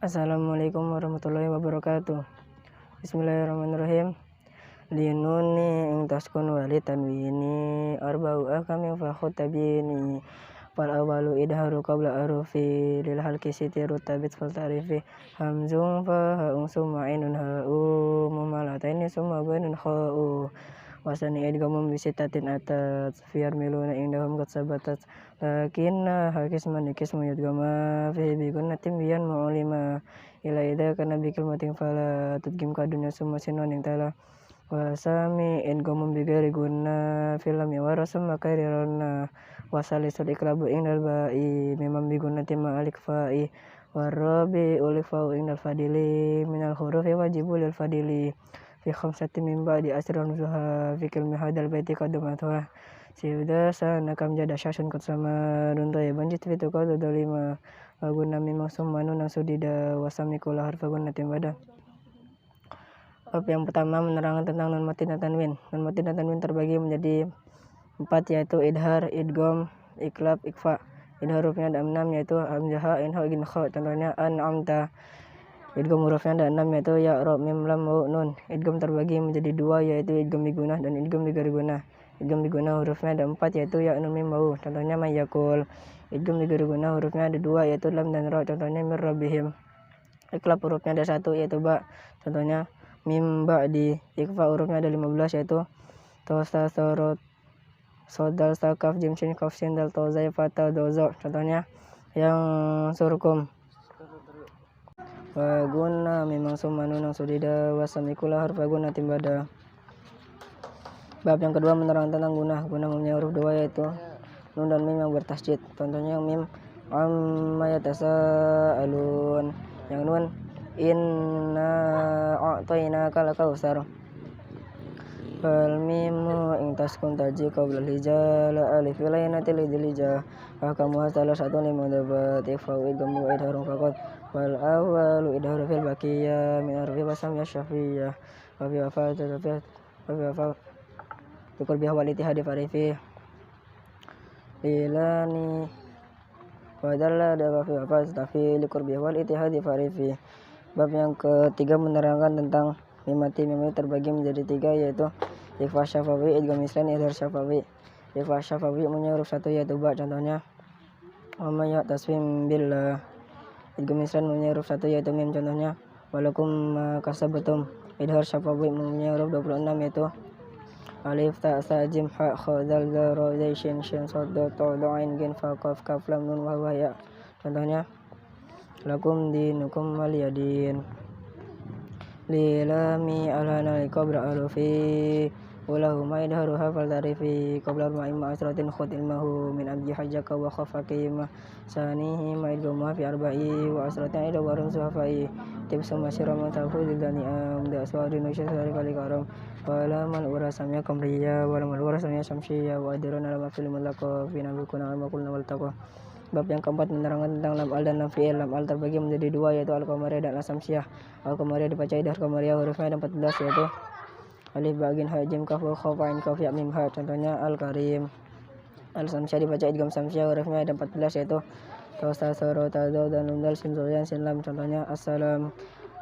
Assalamualaikum warahmatullahi wabarakatuh. Bismillahirrahmanirrahim. Linuni ing taskun wali tanwini arba'u akami fa tabini fal awalu idharu qabla arufi lil halki sitiru tabit fal tarifi hamzun fa ha'un summa ainun ha'u mumalataini summa bainun kha'u wasani idgamum bisitatin atat fiyar miluna indahum qad sabatat lakinna hakisman ikismu yudgama fi bigunatim biyan mu'lima ila idha kana bikilmatin fala tudgim kadunya summa sinon yang tala wasami idgamum bigari guna filam ya warasum makairi rona wasalisul iklabu indal ba'i memang bigunatim ma'alik fa'i warabi ulik fa'u indal fadili minal hurufi wajibul lil fadili fi khamsati min ba'di asran zuha fi kilmi hadal baiti qadamatuha sibda sana kam jada syasun kot sama runta ya banjit fitu qadu dolima waguna mimang summanu nasudida wasami kula harfagun natimbada. Bab yang pertama menerangkan tentang nun mati dan tanwin. Nun mati dan tanwin terbagi menjadi 4 yaitu idhar, idgham, iklab, ikfa. Idhar hurufnya ada 6 yaitu hamzah, ain, ha, gin, kha. Contohnya an'amta. Idgham hurufnya ada 6 yaitu ya, ra, mim, lam, waw, nun. Idgham terbagi menjadi 2 yaitu idgham bigunah dan idgham bigari gunah. Idgham bigunah hurufnya ada 4 yaitu ya, nun, mim, waw. Contohnya mayyakul. Idgham bigari gunah hurufnya ada 2 yaitu lam dan ra. Contohnya mir rabbihim. Iklab hurufnya ada 1 yaitu ba. Contohnya mim ba'di. Ikfa hurufnya ada 15 yaitu tosa, sorot, sodal, sakaf, jim, shin, kaf, sin, dal, tozai, fata, dozo. Contohnya yang surkum. Waguna memang sumanu nang sudida wasamikula harfaguna timbada. Bab yang kedua menerangkan tentang gunah. Gunah mempunyai huruf 2 yaitu nun dan mim yang bertasydid. Contohnya yang mim amma yatasaalun. Yang nun inna a'tainaka lakautsar. Fal mimu ing taskun taji qabla hijala alif lainati lidilija ahkamuha salah satu lima dabat ifau idgamu idharun faqat wal awalu idharu fil baqiyah min arfi wasam yasyafiyah wa fi wafa tukur biha wal itihadi farifi ilani wadalla da fi wafa tafi likur biha wal itihadi farifi. Bab yang ketiga menerangkan tentang mim mati. Mim terbagi menjadi 3 yaitu ikhfa syafawi, idgham islan, idhar syafawi. Ikhfa syafawi mempunyai huruf 1 yaitu ba. Contohnya wa may tasfim billah. Idgham islan mempunyai huruf 1 yaitu mim. Contohnya walakum kasabatum. Idhar syafawi mempunyai huruf 26 yaitu alif, ta, sa, jim, ha, kha, dal, za, ra, zai, shin, shin, sad, da, ta, da, ain, gin, fa, qaf, kaf, lam, nun, wa, ya. Contohnya lakum dinukum waliyadin. Lilami alhana likobra alufi ulahuma idharuha fal tarifi qabla ma'imma asratin khut ilmahu min abji hajjaka wa khafaki ma sanihi ma idgama fi arba'i wa asratin ida warun suhafai tibsu masyira matafu dildani amda aswari nusyar sari kali karam walamal urasamnya kamriya walamal urasamnya syamsiyya wa adirun alama fil mulaka fi nabikuna almakulna wal taqwa. Bab yang keempat menerangkan tentang lam al dan lam fi'il. Lam al terbagi menjadi 2 yaitu al-qamariyah dan al-samsiyah. Al-qamariyah dibaca idhar qamariyah hurufnya ada 14 yaitu alif, ba, gin, ha, jim, kaf, wa, kha, ain, kaf, ya, mim, ha. Contohnya al-karim. Al-samsiyah dibaca idgham samsiyah hurufnya ada 14 yaitu tosa, soro, tado, dan nun, dal, sin, zoyan, sin, lam. Contohnya assalam.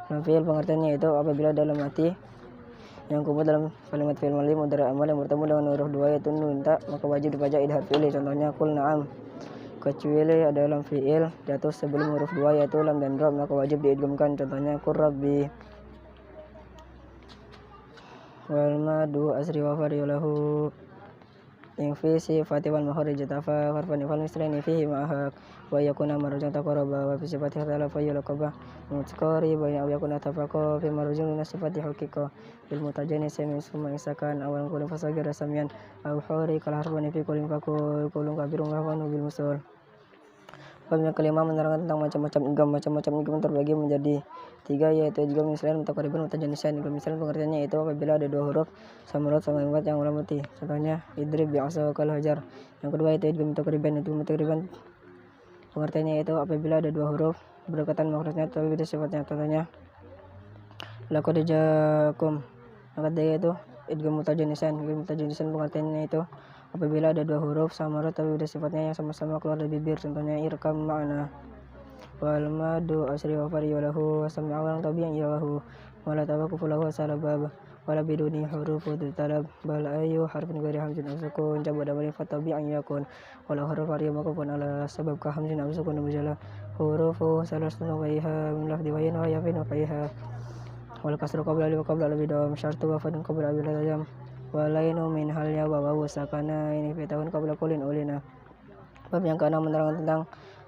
Lam fi'il pengertiannya itu apabila dalam mati yang kubur dalam kalimat fi'il madhi mudhari amal yang bertemu dengan huruf 2 yaitu nun ta maka wajib dibaca idhar fi'il. Contohnya qul na'am. Kecuali ada lam fi'il jatuh sebelum huruf 2 yaitu lam dan ra maka wajib diidghamkan. Contohnya qur rabbi. Wal madu asri wa farilahu ing fi sifati wal makhrij tafa farfani fal mislaini fihi ma'haq wa yakuna marjan taqarraba wa fi sifati hadala fa yulaqaba mutqari wa yakuna tafaqa fi marjun min sifati haqiqa bil mutajannis min summa isakan awal kulun fasagira samyan aw huri kal harfani fi kulin fakul kulun kabirun wa hanu bil musul. Bab yang kelima menerangkan tentang macam-macam idgham. Macam-macam idgham terbagi menjadi 3 yaitu idgham islan, mutaqarribun, mutajanisan. Idgham islan pengertiannya itu apabila ada 2 huruf sama rot sama imbat yang ulang mati. Contohnya idrib bi'asakal hajar. Yang kedua itu idgham mutaqarriban. Idgham mutaqarriban pengertiannya itu apabila ada 2 huruf berdekatan makhrajnya tapi beda sifatnya. Contohnya laqad ja'akum. Yang ketiga itu idgham mutajanisan. Idgham mutajanisan pengertiannya itu apabila ada 2 huruf sama rot tapi beda sifatnya yang sama-sama keluar dari bibir. Contohnya irkam ma'na. wal madu asri wa fari walahu sami'a wa tabi'an ilahu wala tawakufu lahu salabab wala biduni hurufu talab bal ayu harfin ghairi hamzin aw sukun jabada wa fatabi'an yakun wala huruf fari makufun ala sabab ka hamzin aw sukun mujalla hurufu salasuna wa iha min lafdi wa yana yafin wa iha wal kasru qabla li wa qabla al bidam syartu wa fadun qabla al jam walainu min halnya wa sakana ini fitahun qabla kulin ulina. Bab yang ke-6 menerangkan tentang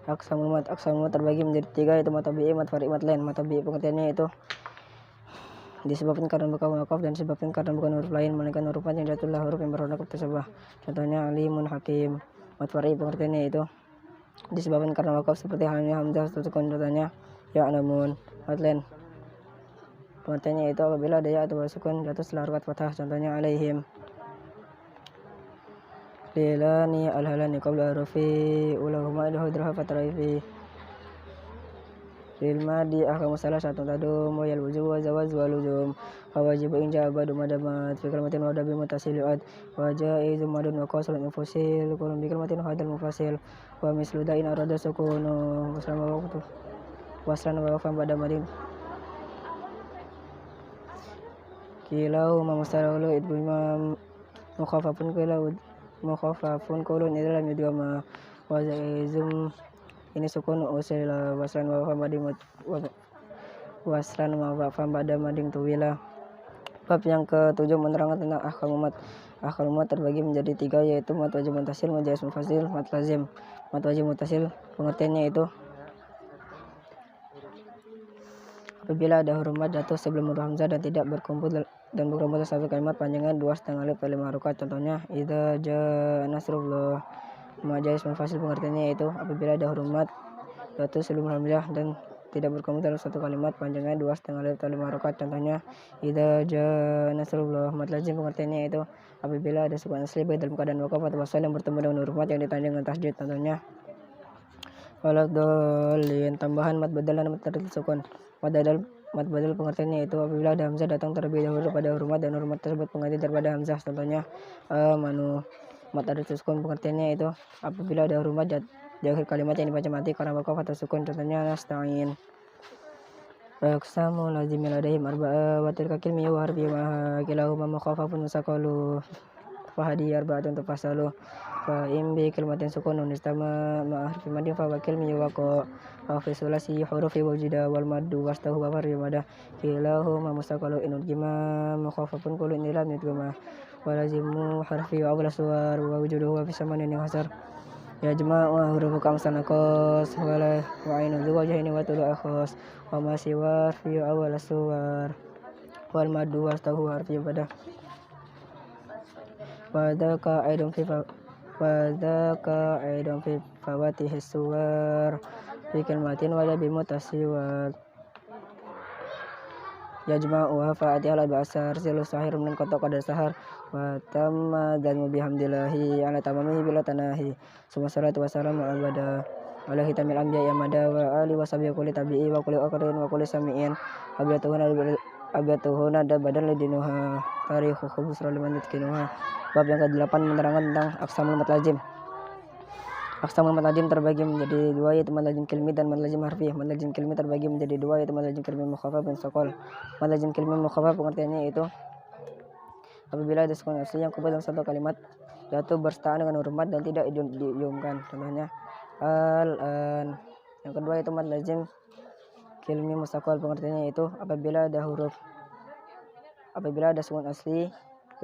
aksamul mat. Aksamul mat terbagi menjadi 3 yaitu mat tabi'i, mat fari', mat lain. Mat tabi'i pengertiannya itu disebabkan karena bukan wakaf dan disebabkan karena bukan huruf lain melainkan huruf mat yang jatuhlah huruf yang berwarna tersebut. Contohnya alimun hakim. Mat fari' pengertiannya itu disebabkan karena wakaf seperti halnya hamzah sukun. Contohnya ya'lamun. Mat lain pengertiannya itu apabila ada ya atau sukun jatuh setelah huruf fathah. Contohnya alaihim. Lilani alhalani qabla harufi ulahuma ilhudraha fatraifi lil madi ahkamu salah satu tadum wa yal wujub wa zawaz wa luzum fa wajib in ja'abadu madamat fi kalmatin wa dabi mutasiliat wa jaizum madun wa qasrun infusil kulun bi kalmatin hadal mufasil wa mislu da'in arada sukunu waslan wa waqfan pada madin kilau mamustarulu idbu imam mukhafafun kulun idlam yudgama wa zaizum ini sukun usil waslan wa fam pada mading tuwila. Bab yang ke-7 menerangkan tentang ahkamul mat. Ahkamul mat terbagi menjadi 3 yaitu mat wajib mutasil, mat jaiz mufasil, mat lazim. Mat wajib mutasil pengertiannya itu apabila ada huruf mat jatuh sebelum huruf hamzah dan tidak berkumpul dalam satu kalimat panjangnya 2,5 alif kali harokat. Contohnya idza jaa nasrullah. Mat jaiz mufasil pengertiannya itu apabila ada huruf mat jatuh sebelum hamzah dan tidak berkumpul dalam satu kalimat panjangnya 2,5 alif kali harokat. Contohnya idza jaa nasrullah. Mat lazim pengertiannya itu apabila ada sukun asli baik dalam keadaan wakaf atau wasal yang bertemu dengan huruf mat yang ditandai dengan tasydid. Contohnya waladhdallin. Tambahan mat badal dan mat tarid sukun. Mat badal pengertiannya itu apabila ada hamzah datang terlebih dahulu pada huruf mat dan huruf mat tersebut pengganti daripada hamzah. Contohnya amanu. Mat tarid sukun pengertiannya itu apabila ada huruf mat di akhir kalimat yang dibaca mati karena wakaf atau sukun. Contohnya nasta'in. Aqsamu lazimil adaihim arba'a wa tilka kilmi wa harfi wa kilahuma mukhafafun musaqalu fahadi arba'atun tufasalu fa imbi kalimatin sukunun istama ma harfi madin fa wa kilmi wa qa fi sulasi hurufi wujida wal maddu wastahu wa fari mada kilahuma musaqalu in udgima mukhafafun kullu lam yudgama wa lazimu harfi wa awla suwar wa wujuduhu fi samanin hasar ya jama' wa hurufu kamsan aqas wala wa ainu wajhaini wa tulu akhas wa ma siwa fi awal suwar wal madu wastahu harfi pada wadaka aidun fi fawatihi suwar fi kalmatin wala bi mutasiwat yajma'u wa fa'ati ala ba'asar silu sahir min kotok pada sahar wa tamma dan bihamdillahi ala tamamihi bila tanahi summa salatu wassalamu ala alaihi tamil anbiya yamada wa ali wa sahbihi kulli tabi'i wa kulli aqrin wa kulli sami'in abiyatuhuna da badan lidinuha tarikhu khubusra liman yutkinuha. Bab yang ke-8 menerangkan tentang aqsamul mat lazim. Aqsamul mat lazim terbagi menjadi 2 yaitu mat lazim kilmi dan mat lazim harfi. Mat lazim kilmi terbagi menjadi 2 yaitu mat lazim kilmi mukhafaf dan saqal. Mat lazim kilmi mukhafaf pengertiannya itu apabila ada sukun asli yang kumpul dalam satu kalimat yaitu bersamaan dengan huruf mat dan tidak diidghamkan. Contohnya al-an. Yang kedua itu mat lazim kilmi mustaqal pengertiannya itu apabila ada sukun asli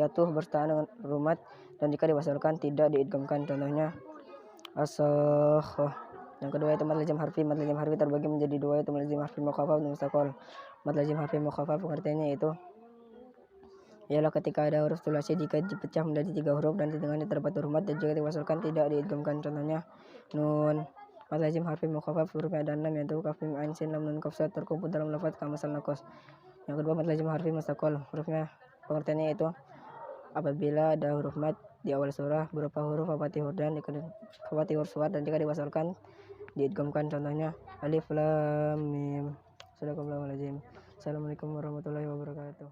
yaitu bersamaan dengan huruf mat dan jika diwasalkan tidak diidghamkan. Contohnya as-sakhah. Yang kedua itu mat lazim harfi. Mat lazim harfi terbagi menjadi 2 yaitu mat lazim harfi mukhafaf dan mustaqal. Mat lazim harfi mukhafaf pengertiannya itu ialah ketika ada huruf sulasi jika dipecah menjadi 3 huruf dan di tengahnya terdapat huruf mat dan jika diwasalkan tidak diidghamkan. Contohnya nun. Mat lazim harfi mukhafaf hurufnya ada 6 yaitu kaf mim ain sin lam nun qaf sad terkumpul dalam lafaz kamasal naqas. Yang kedua mat lazim harfi mustaqal hurufnya pengertiannya itu apabila ada huruf mat di awal surah berupa huruf fathah dan fathah huruf suwar dan jika diwasalkan diidghamkan. Contohnya alif lam mim. Sadaqallahul azim. Assalamualaikum warahmatullahi wabarakatuh.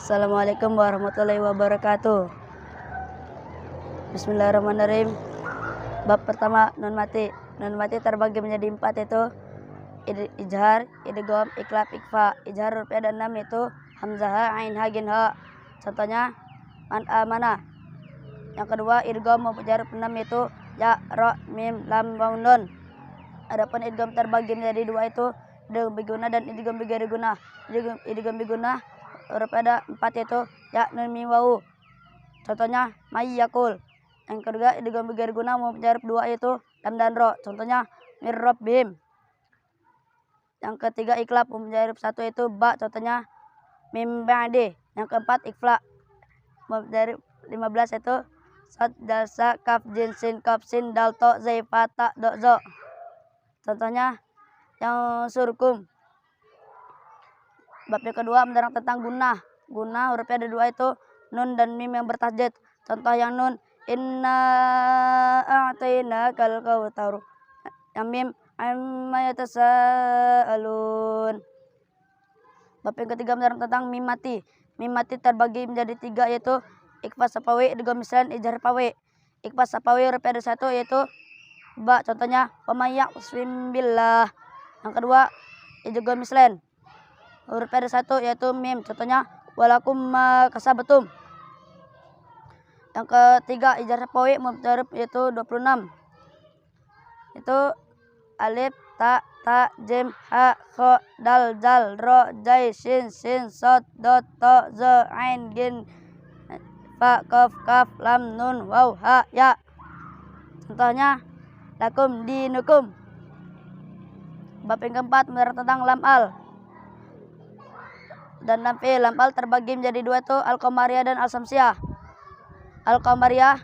Assalamualaikum warahmatullahi wabarakatuh. Bismillahirrahmanirrahim. Bab pertama nun mati. nun mati terbagi menjadi 4 itu ijhar, idgham, iklab, ikfa. Ijhar huruf ada 6 itu hamzah, ain, ha, gin, ha. Contohnya man amana. Yang kedua idgham mubajjar 6 itu ya, ra, mim, lam, waw, nun. Adapun idgham terbagi menjadi 2 itu idgham biguna dan idgham bighairi guna. Idgham biguna huruf ada 4 itu ya, nun, mim, waw. Contohnya may yakul. Yang kedua idgham bighairi guna mubajjar 2 itu lam dan ro. Contohnya mir rabbihim. Yang ketiga iklab mubajjar 1 itu ba. Contohnya mim ba'di. Yang keempat ikfla mubajjar 15 itu sad, dal, sa, kaf, jin, sin, kaf, sin, dal, to, zai, fa, ta, do, zo. Contohnya yang surkum. Bab yang kedua menerang tentang gunah. Gunah hurufnya ada 2 itu nun dan mim yang bertasydid. Contoh yang nun inna a'tainakal kautsar. Yang mim amma yatasaalun. Bab yang ketiga menerang tentang mim mati. Mim mati terbagi menjadi 3 yaitu ikfa sapawi, idgham mislan, ijhar pawi. Ikfa sapawi hurufnya ada 1 yaitu ba. Contohnya wa may yaqsim billah. Yang kedua idgham mislan hurufnya ada 1 yaitu mim. Contohnya walakum ma kasabatum. Yang ketiga ijhar sapawi mubajjar yaitu 26. Itu alif, ta, jim, ha, kha, dal, zal, ro, jai, sin, sod, dot, to, zo, ain, gin, fa, kaf, lam, nun, waw, ha, ya. Contohnya lakum dinukum. Bab yang keempat menerang tentang lam al dan lam fi'il. Lam al terbagi menjadi 2 itu al-qamariyah dan al-samsiyah. Al-qamariyah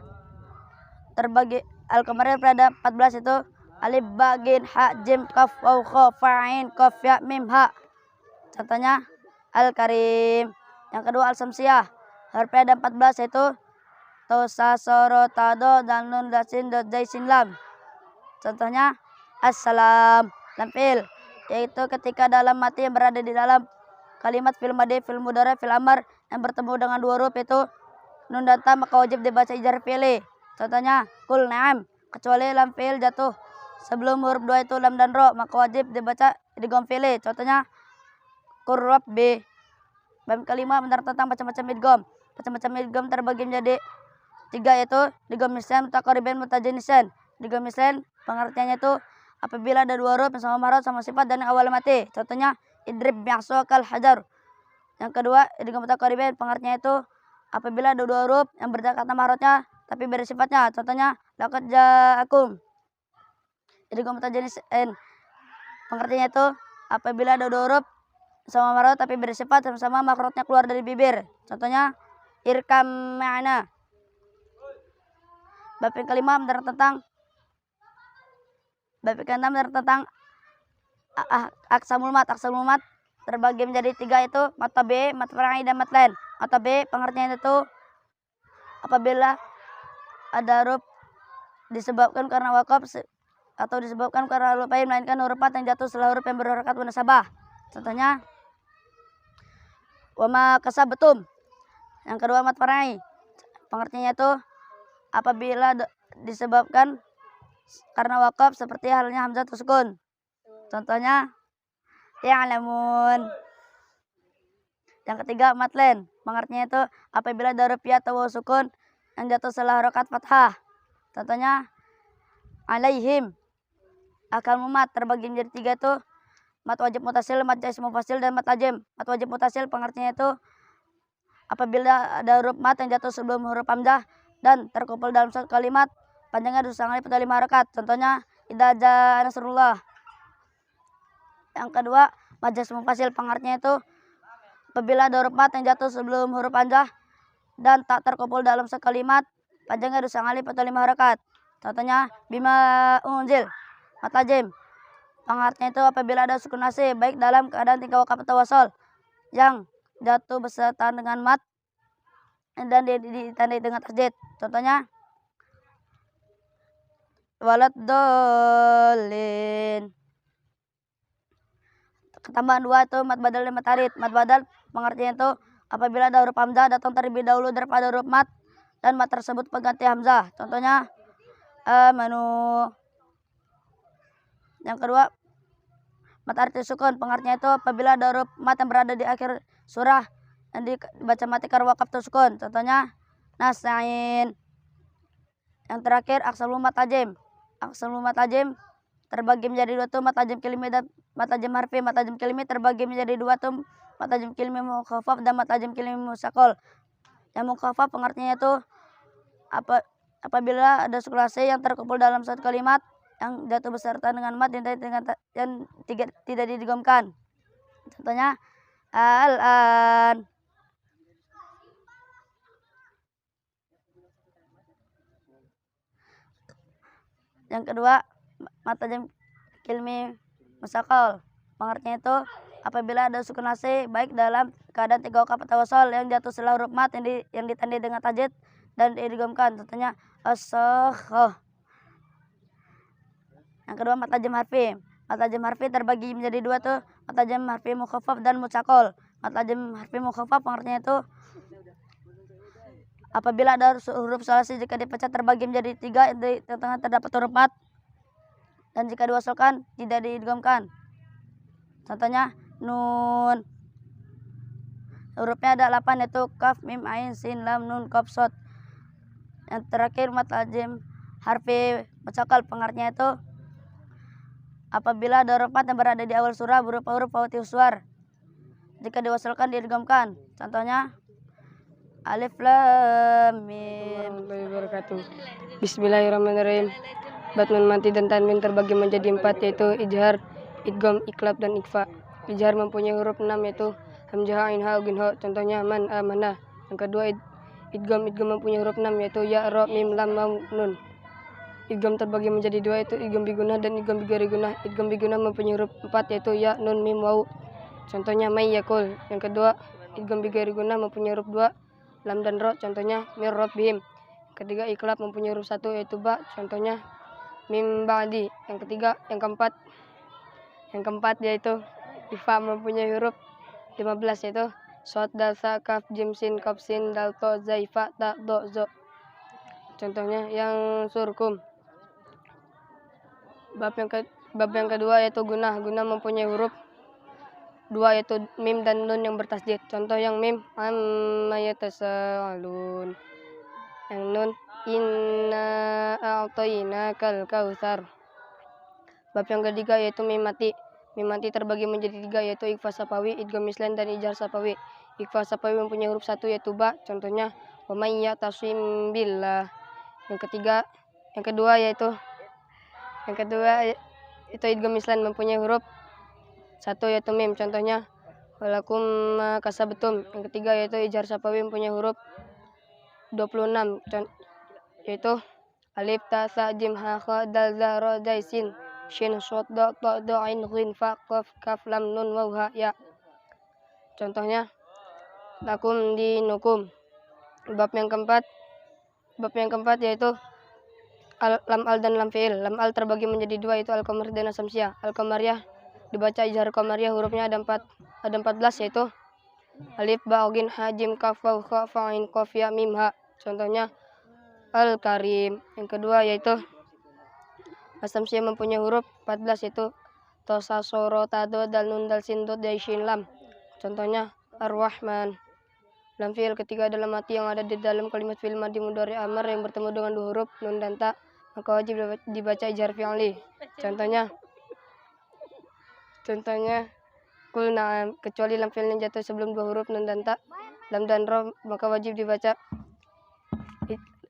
pada 14 itu alif, ba, gin, ha, jim, kaf, waw, kha, fa, ain, qaf, ya, mim, ha. Contohnya al-karim. Yang kedua al-samsiyah hurufnya ada 14 yaitu to, sa, so, ro, ta, do, dan nun, da, sin, dot, zai, sin, lam. Contohnya assalam. Lam fi'il yaitu ketika dalam mati yang berada di dalam kalimat fil madhi, fil mudhari, fil amr yang bertemu dengan 2 huruf itu nun dan ta, maka wajib dibaca ijhar fi'li. Contohnya kul na'am. Kecuali lam fi'il jatuh sebelum huruf 2 itu lam dan ro, maka wajib dibaca idgham fi'li. Contohnya qur rabbi. Bab kelima menerang tentang macam-macam idgham. Macam-macam idgham terbagi menjadi 3 yaitu idgham mislan, mutaqariban, mutajanisan. Idgham mislan pengertiannya itu apabila ada 2 huruf yang sama mahrot, sama sifat dan yang awal mati. Contohnya idrib bi'asokal hajar. Yang kedua idgham mutaqariban pengertiannya itu apabila ada 2 huruf yang berdekatan mahrotnya tapi beda sifatnya. Contohnya laqad ja'akum. Idgham mutajanisan pengertiannya itu apabila ada 2 huruf sama mahrot tapi beda sifat, sama-sama mahrotnya keluar dari bibir. Contohnya irkam ma'ana. Bab yang kelima menerang tentang aksamul mat. Aksamul mat terbagi menjadi 3 yaitu mat tabi'i, mat far'i, dan mat lain. Mat tabi'i pengertiannya itu apabila ada huruf disebabkan karena wakaf atau disebabkan karena huruf lain melainkan huruf mat yang jatuh setelah huruf yang berharakat munasabah. Contohnya wa ma kasabatum. Yang kedua mat far'i pengertiannya itu apabila disebabkan karena wakaf seperti halnya hamzah sukun. Contohnya ya'lamun. Yang ketiga mat lain pengertiannya itu apabila ada huruf ya atau waw sukun yang jatuh setelah harakat fathah. Contohnya alaihim. Akal mat terbagi menjadi 3 itu mat wajib mutasil, mat jaiz mufasil, dan mat lazim. Mat wajib mutasil pengertiannya itu apabila ada huruf mat yang jatuh sebelum huruf hamzah dan terkumpul dalam satu kalimat panjangnya disangali pada 5 harakat. Contohnya idza jaa nasrullah. Yang kedua mat jaiz mufasil pengertiannya itu apabila ada huruf mat yang jatuh sebelum huruf hamzah dan tak terkumpul dalam sekalimat panjangnya disangali pada 5 harakat. Contohnya bima unzil. Mat lazim pengertiannya itu apabila ada sukun nasih baik dalam keadaan tingkah wakaf atau wasol yang jatuh beserta dengan mat dan ditandai dengan tasydid. Contohnya walad dolin. Ketambahan 2 itu mat badal dan mat arid. Mat badal pengertiannya itu apabila ada huruf hamzah datang terlebih dahulu daripada huruf mat dan mat tersebut pengganti hamzah. Contohnya amanu. Yang kedua, mat arti sukun. Pengertiannya itu apabila ada huruf mat yang berada di akhir surah yang dibaca matikan wakaf sukun. Contohnya nasta'in. Yang terakhir aksalul mat tajim. Aksalul mat tajim terbagi menjadi dua tuh mat tajim kilimi dan mat tajim harfi. Mat tajim kilimi terbagi menjadi dua tuh mat tajim kilimi mukhaffaf dan mat tajim kilimi musakol. Yang mukhaffaf pengertiannya itu apabila ada sukulasi yang terkumpul dalam satu kalimat yang jatuh beserta dengan mat yang tidak didigomkan. Contohnya al-an. Yang kedua, mat tajim kilmi musakol. Pengertiannya itu apabila ada sukun asli baik dalam keadaan 3 wakaf atau wasol yang jatuh setelah huruf mat yang ditandai dengan tajdid dan didigomkan. Contohnya as-sakhoh. Yang kedua, mat tajim harfi. Mat tajim harfi terbagi menjadi dua tuh mat tajim harfi mukhaffaf dan musakol. Mat tajim harfi mukhaffaf pengertiannya itu apabila ada huruf sulasi jika dipecah terbagi menjadi 3 yang di tengah terdapat huruf mat dan jika diwasalkan tidak diidghamkan. Contohnya nun. Hurufnya ada 8 yaitu kaf, mim, ain, sin, lam, nun, qaf, shad. Yang terakhir mat tajim harfi musakal pengertiannya itu apabila ada huruf mat yang berada di awal surah berupa huruf fawatihus suwar jika diwasalkan diidghamkan. Contohnya alif lam mim. Bismillahirrahmanirrahim. Bat nun mati dan tanwin terbagi menjadi 4 yaitu ijhar, idgham, iklab dan ikhfa. Ijhar mempunyai huruf 6 yaitu hamzah, ain, ha, gin, ha. Contohnya man, amanah. Yang kedua idgham mempunyai huruf 6 yaitu ya, ra, mim, lam, nun. Idgham terbagi menjadi 2 yaitu idgham bigunah dan idgham bighairi gunah. Idgham bigunah mempunyai huruf 4 yaitu ya, nun, mim, waw. Contohnya may yakul. Yang kedua idgham bighairi gunah mempunyai huruf 2 lam dan ro. Contohnya mir rabbihim. Ketiga iklab mempunyai huruf 1 yaitu ba. Contohnya mim ba'di. Yang keempat yaitu ifa mempunyai huruf 15 yaitu shad, dal, sa, kaf, jim, sin, kaf, sin, dal, to, za, fa, ta, do, zo. Contohnya yang surkum. Bab yang kedua yaitu gunah. Gunah mempunyai huruf 2 yaitu mim dan nun yang bertasdid. Contoh yang mim amma yatasaalun. Yang nun inna a'tainakal kautsar. Bab yang ketiga yaitu mim mati. Mim mati terbagi menjadi 3 yaitu ikhfa sapawi, idgham mislan dan ijhar sapawi. Ikhfa sapawi mempunyai huruf 1 yaitu ba. Contohnya wa may yatasim billah. Yang kedua yaitu idgham mislan mempunyai huruf 1 yaitu mim. Contohnya walakum kasabtum. Yang ketiga yaitu ijhar sapawi mempunyai huruf 26 yaitu alif, ta, sa, jim, ha, kha, dal, za, ra, zai, sin, shin, shad, da, ta, da, ain, ghin, fa, qaf, kaf, lam, nun, waw, ha, ya. Contohnya lakum dinukum. Bab yang keempat yaitu lam al dan lam fi'il. Lam al terbagi menjadi 2 yaitu al qamariyah dan asamsiyah. Al qamariyah dibaca ijhar qamariyah, hurufnya ada 14 yaitu alif, ba, ghin, ha, jim, kaf, waw, kha, fa, ain, qaf, ya, mim, ha. Contohnya al karim. Yang kedua yaitu asamsiyah mempunyai huruf 14 yaitu to, sa, so, ro, ta, do, dal, nun, dal, sin, dot, dai, shin, lam. Contohnya ar-rahman. Lam fi'il ketika adalah mati yang ada di dalam kalimat fi'il madhi mudhari amar yang bertemu dengan 2 huruf nun dan ta, maka wajib dibaca ijhar fi'li. Contohnya kul na'am, kecuali lam fi'il yang jatuh sebelum 2 huruf nun dan ta, lam dan ro, maka wajib dibaca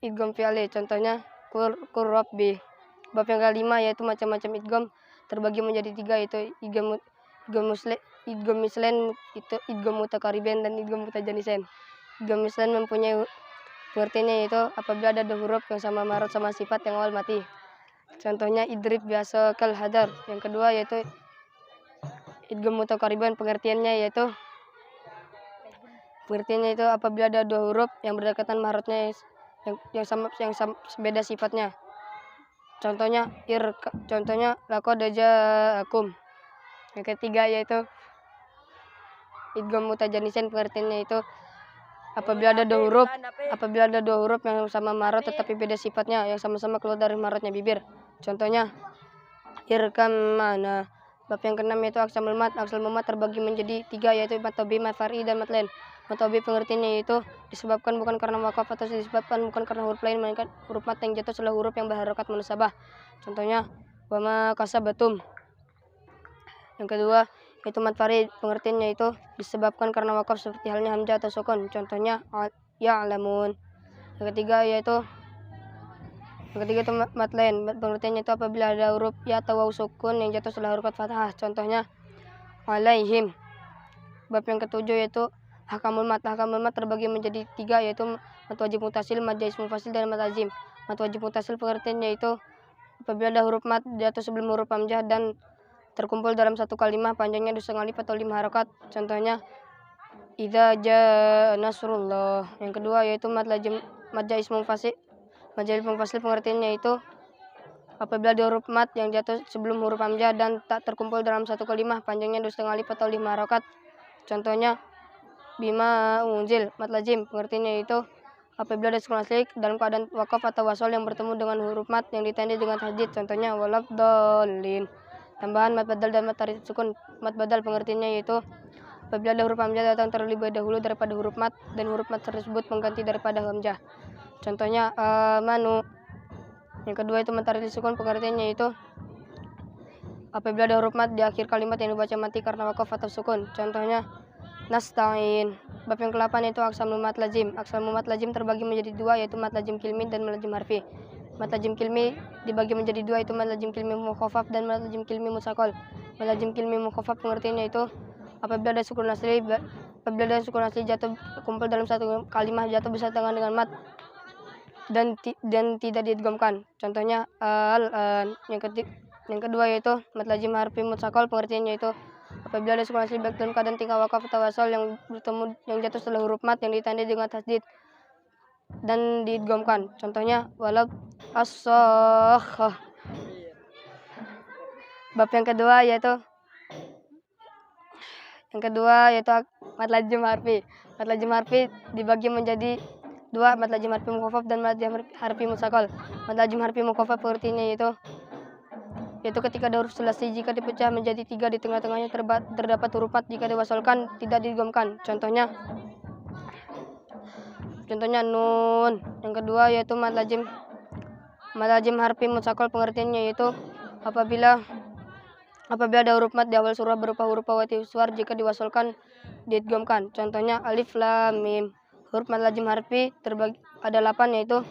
idgham fi'li. Contohnya qur rabbi. Bab yang kelima yaitu macam-macam idgham terbagi menjadi 3 yaitu idgham mislan, itu idgham mutakaribin dan idgham mutajanisen. Idgham mislan mempunyai pengertiannya yaitu apabila ada 2 huruf yang sama marot sama sifat yang awal mati. Contohnya idrib biasa kal hadar. Yang kedua yaitu idgham mutakaribin, pengertiannya yaitu apabila ada 2 huruf yang berdekatan marotnya yang beda sifatnya. Contohnya laqad ja'akum. Yang ketiga yaitu idgham mutajanisen, pengertiannya itu apabila ada 2 huruf yang sama marot tetapi beda sifatnya yang sama-sama keluar dari marotnya bibir. Contohnya irkam mana. Bab yang keenam yaitu aqsamul mat. Aqsamul mat terbagi menjadi 3 yaitu mat tobi, mat far'i, dan mat lain. Mat tobi pengertiannya yaitu disebabkan bukan karena wakaf atau disebabkan bukan karena huruf lain melainkan huruf mat yang jatuh setelah huruf yang berharokat munasabah. Contohnya wama kasabatum. Yang kedua yaitu mat far'i pengertiannya itu disebabkan karena wakaf seperti halnya hamzah atau sukun. Contohnya ya'lamun. Yang ketiga itu mat lain. Pengertiannya itu apabila ada huruf ya atau waw sukun yang jatuh setelah huruf fathah. Contohnya alaihim. Bab yang ketujuh yaitu hakamul mat. Hakamul mat terbagi menjadi 3 yaitu mat wajib mutasil, mat jaiz munfasil, dan mat lazim. Mat wajib mutasil pengertiannya itu apabila ada huruf mat jatuh sebelum huruf hamzah dan terkumpul dalam satu kalimah panjangnya 2 alif atau 5 harokat. Contohnya idza jaa nasrullah. Yang kedua yaitu mat lazim, mat jaiz munfasil. Mat jaiz munfasil pengertiannya itu apabila ada huruf mat yang jatuh sebelum huruf hamzah dan tak terkumpul dalam satu kalimah panjangnya 2 alif atau 5 harokat. Contohnya bima unzil. Mat lazim pengertiannya itu apabila ada sukun asli dalam keadaan wakaf atau wasol yang bertemu dengan huruf mat yang ditandai dengan tasydid. Contohnya walad-dallin. Tambahan mat badal dan mat tarid sukun. Mat badal pengertiannya yaitu apabila ada huruf hamzah datang terlebih dahulu daripada huruf mat dan huruf mat tersebut mengganti daripada hamzah. Contohnya manu. Yang kedua itu mat tarid sukun pengertiannya yaitu apabila ada huruf mat di akhir kalimat yang dibaca mati karena wakaf atau sukun. Contohnya nasta'in. Bab yang ke-8 itu aqsamul mat lazim. Aqsamul mat lazim terbagi menjadi 2 yaitu mat lazim kilmi dan mat lazim harfi. Mat lazim kilmi dibagi menjadi 2 yaitu mat lazim kilmi mukhaffaf dan mat lazim kilmi mutsaqal. Mat lazim kilmi mukhaffaf pengertiannya itu apabila ada sukun asli jatuh kumpul dalam satu kalimah jatuh bersamaan dengan mat dan tidak diidghamkan. Contohnya yang kedua yaitu mat lazim harfi mutsaqal pengertiannya itu apabila ada sukun asli baik dalam keadaan tingkah wakaf atau wasal yang bertemu yang jatuh setelah huruf mat yang ditandai dengan tasydid dan diidghamkan. Contohnya walad as-sakhah. Bab yang kedua yaitu mat lazim harfi. Mat lazim harfi dibagi menjadi 2, mat lazim harfi mukhaffaf dan mat lazim harfi mutsaqal. Mat lazim harfi mukhaffaf pengertiannya yaitu ketika ada huruf selasih jika dipecah menjadi 3 di tengah-tengahnya terdapat huruf mat jika diwasalkan tidak diidghamkan. Contohnya nun. Yang kedua yaitu mat lazim harfi mutsaqal pengertiannya yaitu apabila ada huruf mat di awal surah berupa huruf wati suar jika diwasalkan diidghamkan. Contohnya alif lam mim. Huruf mat lazim harfi terbagi ada 8 yaitu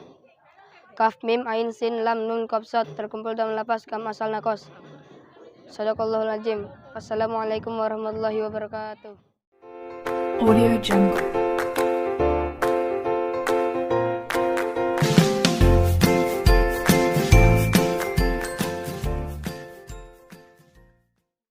kaf, mim, ain, sin, lam, nun, qaf, shad terkumpul dalam lafaz kam asal nakos. Shadaqallahul azim. Wassalamualaikum warahmatullahi wabarakatuh. Audio Jungle.